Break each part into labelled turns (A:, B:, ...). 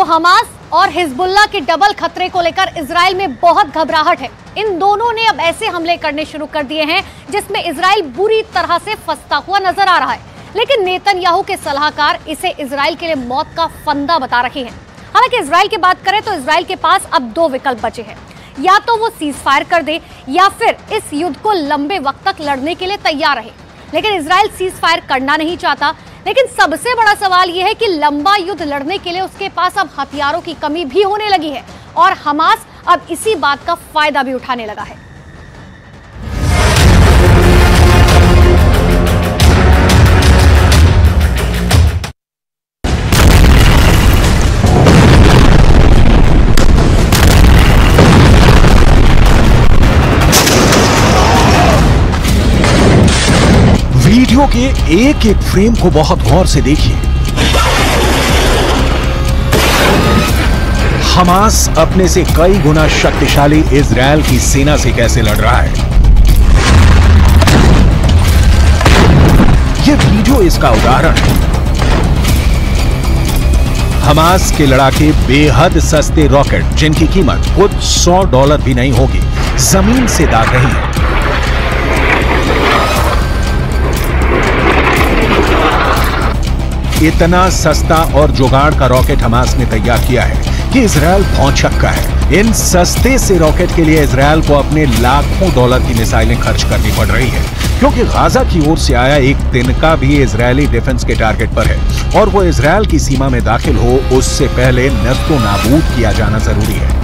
A: तो हमास और हिजबुल्लाह के डबल खतरे को लेकर इजराइल में बहुत घबराहट है। इन दोनों ने अब ऐसे हमले करने शुरू कर दिए हैं जिसमें इजराइल बुरी तरह से फंसता हुआ नजर आ रहा है। लेकिन नेतन्याहू के सलाहकार इसे इजराइल के लिए मौत का फंदा बता रहे हैं। हालांकि इजराइल की बात करें तो इजराइल के पास अब दो विकल्प बचे हैं, या तो वो सीज फायर कर दे या फिर इस युद्ध को लंबे वक्त तक लड़ने के लिए तैयार रहे। लेकिन इजराइल सीज फायर करना नहीं चाहता। लेकिन सबसे बड़ा सवाल यह है कि लंबा युद्ध लड़ने के लिए उसके पास अब हथियारों की कमी भी होने लगी है और हमास अब इसी बात का फायदा भी उठाने लगा है।
B: वीडियो के एक एक फ्रेम को बहुत गौर से देखिए। हमास अपने से कई गुना शक्तिशाली इजराइल की सेना से कैसे लड़ रहा है। यह वीडियो इसका उदाहरण है। हमास के लड़ाके बेहद सस्ते रॉकेट, जिनकी कीमत खुद $100 भी नहीं होगी, जमीन से दाग रही है। इतना सस्ता और जुगाड़ का रॉकेट हमास ने तैयार किया है कि इजराइल भौंचक्का है। इन सस्ते से रॉकेट के लिए इजराइल को अपने लाखों डॉलर की मिसाइलें खर्च करनी पड़ रही है, क्योंकि गाजा की ओर से आया एक तिनका भी इजरायली डिफेंस के टारगेट पर है और वो इजराइल की सीमा में दाखिल हो उससे पहले नष्टो नाबूद किया जाना जरूरी है।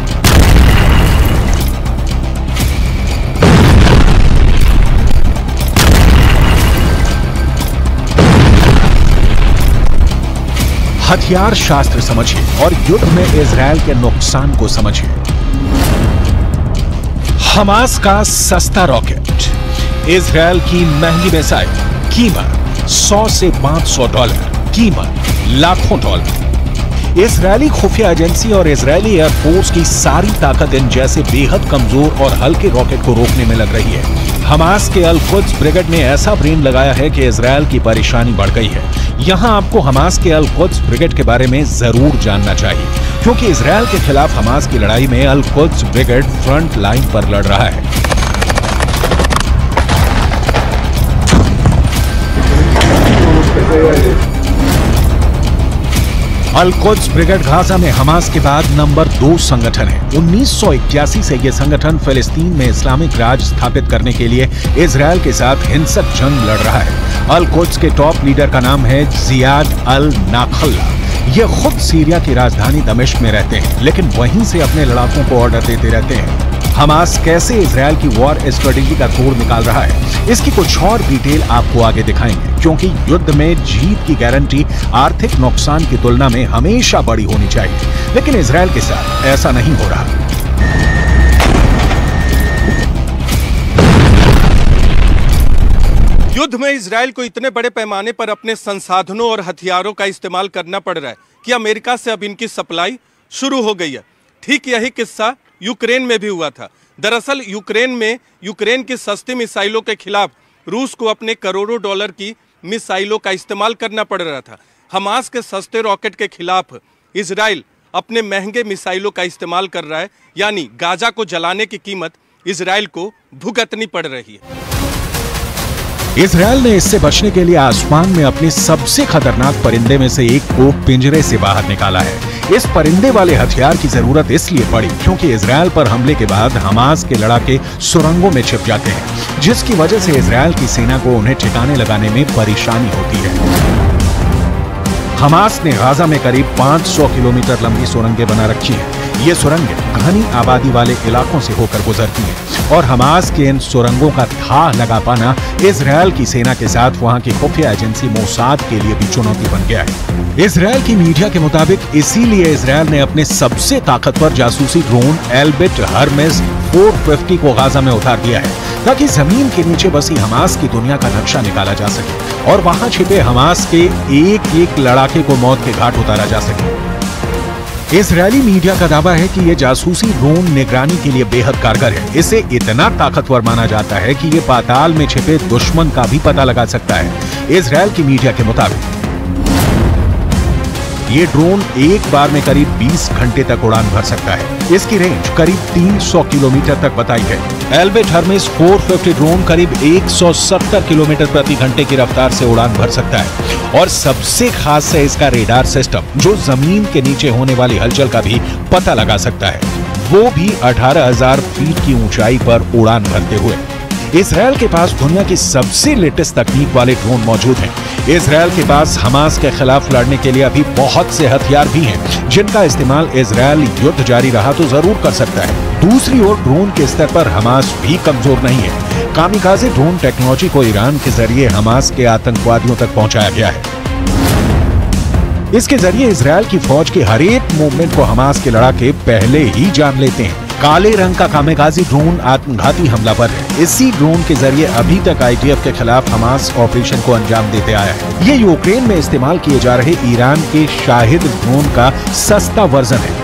B: हथियार शास्त्र समझिए और युद्ध में इजराइल के नुकसान को समझिए। हमास का सस्ता रॉकेट, इजराइल की महंगी मिसाइल, कीमत $100 से $500, कीमत लाखों डॉलर। इजरायली खुफिया एजेंसी और इजरायली एयरफोर्स की सारी ताकत इन जैसे बेहद कमजोर और हल्के रॉकेट को रोकने में लग रही है। हमास के अल कुद्स ब्रिगेड ने ऐसा ब्रेन लगाया है कि इजराइल की परेशानी बढ़ गई है। यहां आपको हमास के अल कुद्स ब्रिगेड के बारे में जरूर जानना चाहिए, क्योंकि इजराइल के खिलाफ हमास की लड़ाई में अल कुद्स ब्रिगेड फ्रंट लाइन पर लड़ रहा है। अल कुद्स ब्रिगेड गाजा में हमास के बाद नंबर 2 संगठन है। 1981 से यह संगठन फिलिस्तीन में इस्लामिक राज स्थापित करने के लिए इजराइल के साथ हिंसक जंग लड़ रहा है। अल कुद्स के टॉप लीडर का नाम है जियाद अल नाखल्ला। ये खुद सीरिया की राजधानी दमिश्क में रहते हैं, लेकिन वहीं से अपने लड़ाकों को ऑर्डर देते रहते हैं। हमास कैसे इजराइल की वॉर स्ट्रेटेजी का तोड़ निकाल रहा है, इसकी कुछ और डिटेल आपको आगे दिखाएंगे, क्योंकि युद्ध में जीत की गारंटी आर्थिक नुकसान की तुलना में हमेशा बड़ी होनी चाहिए। लेकिन इजराइल के साथ ऐसा नहीं हो रहा।
C: युद्ध में इजराइल को इतने बड़े पैमाने पर अपने संसाधनों और हथियारों का इस्तेमाल करना पड़ रहा है कि अमेरिका से अब इनकी सप्लाई शुरू हो गई है। ठीक यही किस्सा यूक्रेन में भी हुआ था। दरअसल यूक्रेन की सस्ती मिसाइलों के खिलाफ रूस को अपने करोड़ों डॉलर की मिसाइलों का इस्तेमाल करना पड़ रहा था। हमास के सस्ते रॉकेट के खिलाफ इजराइल अपने महंगे मिसाइलों का इस्तेमाल कर रहा है, यानी गाजा को जलाने की कीमत इजराइल को भुगतनी पड़ रही है।
B: इजराइल ने इससे बचने के लिए आसमान में अपने सबसे खतरनाक परिंदे में से एक को पिंजरे से बाहर निकाला है। इस परिंदे वाले हथियार की जरूरत इसलिए पड़ी क्योंकि इजराइल पर हमले के बाद हमास के लड़ाके सुरंगों में छिप जाते हैं, जिसकी वजह से इजराइल की सेना को उन्हें ठिकाने लगाने में परेशानी होती है। हमास ने गाजा में करीब 500 किलोमीटर लंबी सुरंगें बना रखी हैं। ये सुरंगें घनी आबादी वाले इलाकों से होकर गुजरती हैं और हमास के इन सुरंगों का था लगा पाना इजराइल की सेना के साथ वहां की खुफिया एजेंसी मोसाद के लिए भी चुनौती बन गया है। इजराइल की मीडिया के मुताबिक इसीलिए इजराइल ने अपने सबसे ताकतवर जासूसी ड्रोन एल्बिट हर्मेस 450 को गाजा में उतार दिया है, ताकि जमीन के नीचे बसी हमास की दुनिया का नक्शा निकाला जा सके और वहां छिपे हमास के एक एक लड़ाके को मौत के घाट उतारा जा सके। इजरायली मीडिया का दावा है कि यह जासूसी ड्रोन निगरानी के लिए बेहद कारगर है। इसे इतना ताकतवर माना जाता है कि यह पाताल में छिपे दुश्मन का भी पता लगा सकता है। इजराइल की मीडिया के मुताबिक ये ड्रोन एक बार में करीब 20 घंटे तक उड़ान भर सकता है। इसकी रेंज करीब 300 किलोमीटर तक बताई है। एल्बिट हर्मेस 450 ड्रोन करीब 170 किलोमीटर प्रति घंटे की रफ्तार से उड़ान भर सकता है और सबसे खास है इसका रेडार सिस्टम, जो जमीन के नीचे होने वाली हलचल का भी पता लगा सकता है, वो भी 18,000 फीट की ऊंचाई पर उड़ान भरते हुए। इजरायल के पास दुनिया की सबसे लेटेस्ट तकनीक वाले ड्रोन मौजूद हैं। इजरायल के पास हमास के खिलाफ लड़ने के लिए अभी बहुत से हथियार भी हैं, जिनका इस्तेमाल इजरायल युद्ध जारी रहा तो जरूर कर सकता है। दूसरी ओर ड्रोन के स्तर पर हमास भी कमजोर नहीं है। कामिकाज़े ड्रोन टेक्नोलॉजी को ईरान के जरिए हमास के आतंकवादियों तक पहुंचाया गया है। इसके जरिए इजरायल की फौज के हर एक मूवमेंट को हमास के लड़ाके पहले ही जान लेते हैं। काले रंग का कामिकाज़े ड्रोन आत्मघाती हमलावर है। इसी ड्रोन के जरिए अभी तक आईडीएफ के खिलाफ हमास ऑपरेशन को अंजाम देते आया है। ये यूक्रेन में इस्तेमाल किए जा रहे ईरान के शाहिद ड्रोन का सस्ता वर्जन है।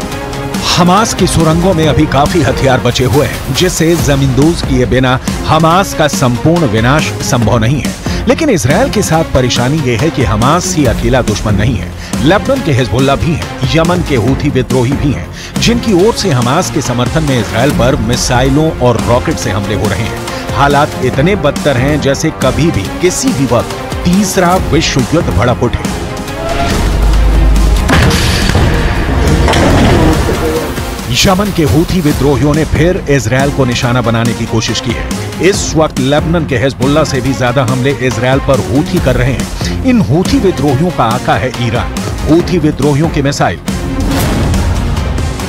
B: हमास की सुरंगों में अभी काफी हथियार बचे हुए हैं, जिसे जमींदोज किए बिना हमास का संपूर्ण विनाश संभव नहीं है। लेकिन इजरायल के साथ परेशानी यह है कि हमास ही अकेला दुश्मन नहीं है। लेबनान के हिजबुल्लाह भी हैं, यमन के हूथी विद्रोही भी हैं, जिनकी ओर से हमास के समर्थन में इजरायल पर मिसाइलों और रॉकेट से हमले हो रहे हैं। हालात इतने बदतर हैं जैसे कभी भी किसी भी वक्त तीसरा विश्व युद्ध भड़क उठे। यमन के हूथी विद्रोहियों ने फिर इजरायल को निशाना बनाने की कोशिश की है। इस वक्त लेबनान के हिजबुल्लाह से भी ज्यादा हमले इजरायल पर हूथी कर रहे हैं। इन हूथी विद्रोहियों का आका है ईरान। हूथी विद्रोहियों की मिसाइल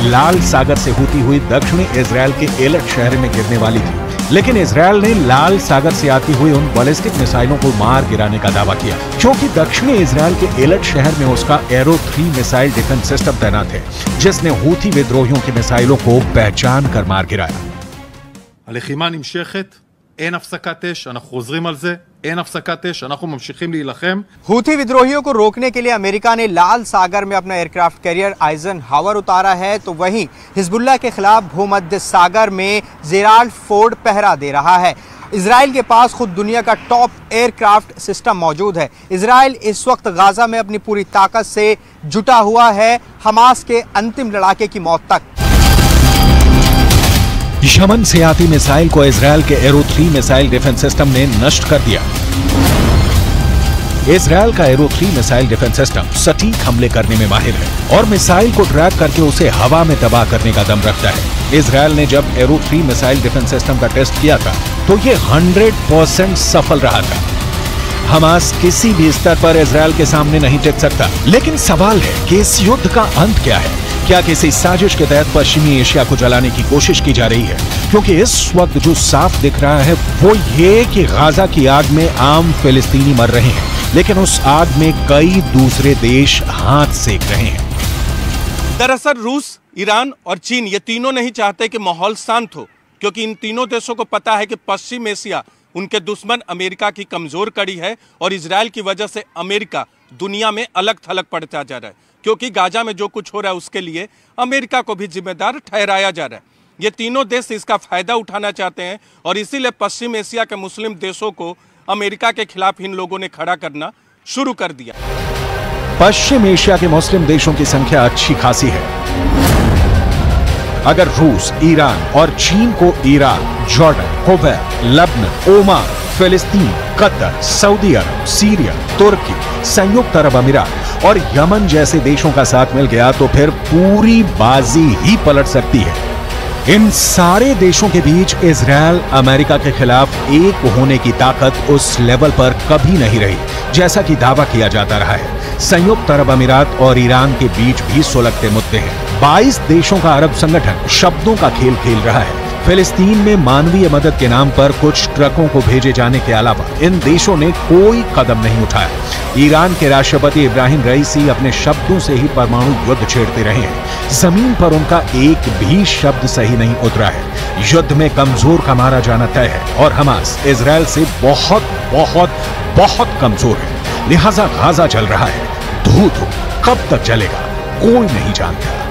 B: लाल सागर से होती हुई दक्षिणी इजरायल के एलट शहर में गिरने वाली थी, लेकिन इजरायल ने लाल सागर से आती हुई उन बैलिस्टिक मिसाइलों को मार गिराने का दावा किया, क्योंकि दक्षिणी इजरायल के एलट शहर में उसका एरो 3 मिसाइल डिफेंस सिस्टम तैनात है, जिसने हूथी विद्रोहियों की मिसाइलों को पहचान कर मार गिराया।
D: הלחימה נמשכת, אין הפסקת אש, אנחנו חוזרים על זה, אין הפסקת אש, אנחנו ממשיכים להילחם.
E: हूथी विद्रोहियों को रोकने के लिए अमेरिका ने लाल सागर में अपना एयरक्राफ्ट कैरियर आइजनहावर उतारा है, तो वहीं हिजबुल्लाह के खिलाफ भूमध्य सागर में जेराल्ड फोर्ड पहरा दे रहा है। इजराइल के पास खुद दुनिया का टॉप एयरक्राफ्ट सिस्टम मौजूद है। इजराइल इस वक्त गाजा में अपनी पूरी ताकत से जुटा हुआ है हमास के अंतिम लड़ाके की मौत तक।
B: यमन से आती मिसाइल को इजरायल के एरो 3 मिसाइल डिफेंस सिस्टम ने नष्ट कर दिया। इजरायल का एरो 3 मिसाइल डिफेंस सिस्टम सटीक हमले करने में माहिर है और मिसाइल को ट्रैक करके उसे हवा में तबाह करने का दम रखता है। इजरायल ने जब एरो 3 मिसाइल डिफेंस सिस्टम का टेस्ट किया था तो ये 100% सफल रहा था। हमास किसी भी स्तर पर इजरायल के सामने नहीं टिक सकता। लेकिन सवाल है कि इस युद्ध का अंत क्या है? क्या किसी साजिश के तहत पश्चिमी एशिया को जलाने की कोशिश की जा रही है? क्योंकि इस वक्त जो साफ दिख रहा है वो ये कि गाजा की आग में आम फिलिस्तीनी मर रहे हैं, लेकिन उस आग में कई दूसरे देश हाथ सेक रहे हैं।
C: दरअसल रूस, ईरान और चीन ये तीनों नहीं चाहते कि माहौल शांत हो, क्योंकि इन तीनों देशों को पता है कि पश्चिम एशिया उनके दुश्मन अमेरिका की कमजोर कड़ी है और इजरायल की वजह से अमेरिका दुनिया में अलग थलग पड़ता जा रहा है, क्योंकि गाजा में जो कुछ हो रहा है उसके लिए अमेरिका को भी जिम्मेदार ठहराया जा रहा है। ये तीनों देश इसका फायदा उठाना चाहते हैं और इसीलिए पश्चिम एशिया के मुस्लिम देशों को अमेरिका के खिलाफ इन लोगों ने खड़ा करना शुरू कर दिया।
B: पश्चिम एशिया के मुस्लिम देशों की संख्या अच्छी खासी है। अगर रूस, ईरान और चीन को Iraq, Jordan, Kuwait, Lebanon, Oman, फिलिस्तीन, कतर, सऊदी अरब, सीरिया, तुर्की, संयुक्त अरब अमीरात और यमन जैसे देशों का साथ मिल गया तो फिर पूरी बाजी ही पलट सकती है। इन सारे देशों के बीच इजरायल अमेरिका के खिलाफ एक होने की ताकत उस लेवल पर कभी नहीं रही, जैसा कि दावा किया जाता रहा है। संयुक्त अरब अमीरात और ईरान के बीच भी सुलगते मुद्दे हैं। 22 देशों का अरब संगठन शब्दों का खेल खेल रहा है। फिलिस्तीन में मानवीय मदद के नाम पर कुछ ट्रकों को भेजे जाने के अलावा इन देशों ने कोई कदम नहीं उठाया। ईरान के राष्ट्रपति इब्राहिम रईसी अपने शब्दों से ही परमाणु युद्ध छेड़ते रहे हैं। जमीन पर उनका एक भी शब्द सही नहीं उतरा है। युद्ध में कमजोर का मारा जाना तय है और हमास इजरायल से बहुत बहुत बहुत कमजोर है। लिहाजा गाजा जल रहा है। धू धू कब तक जलेगा कोई नहीं जानता।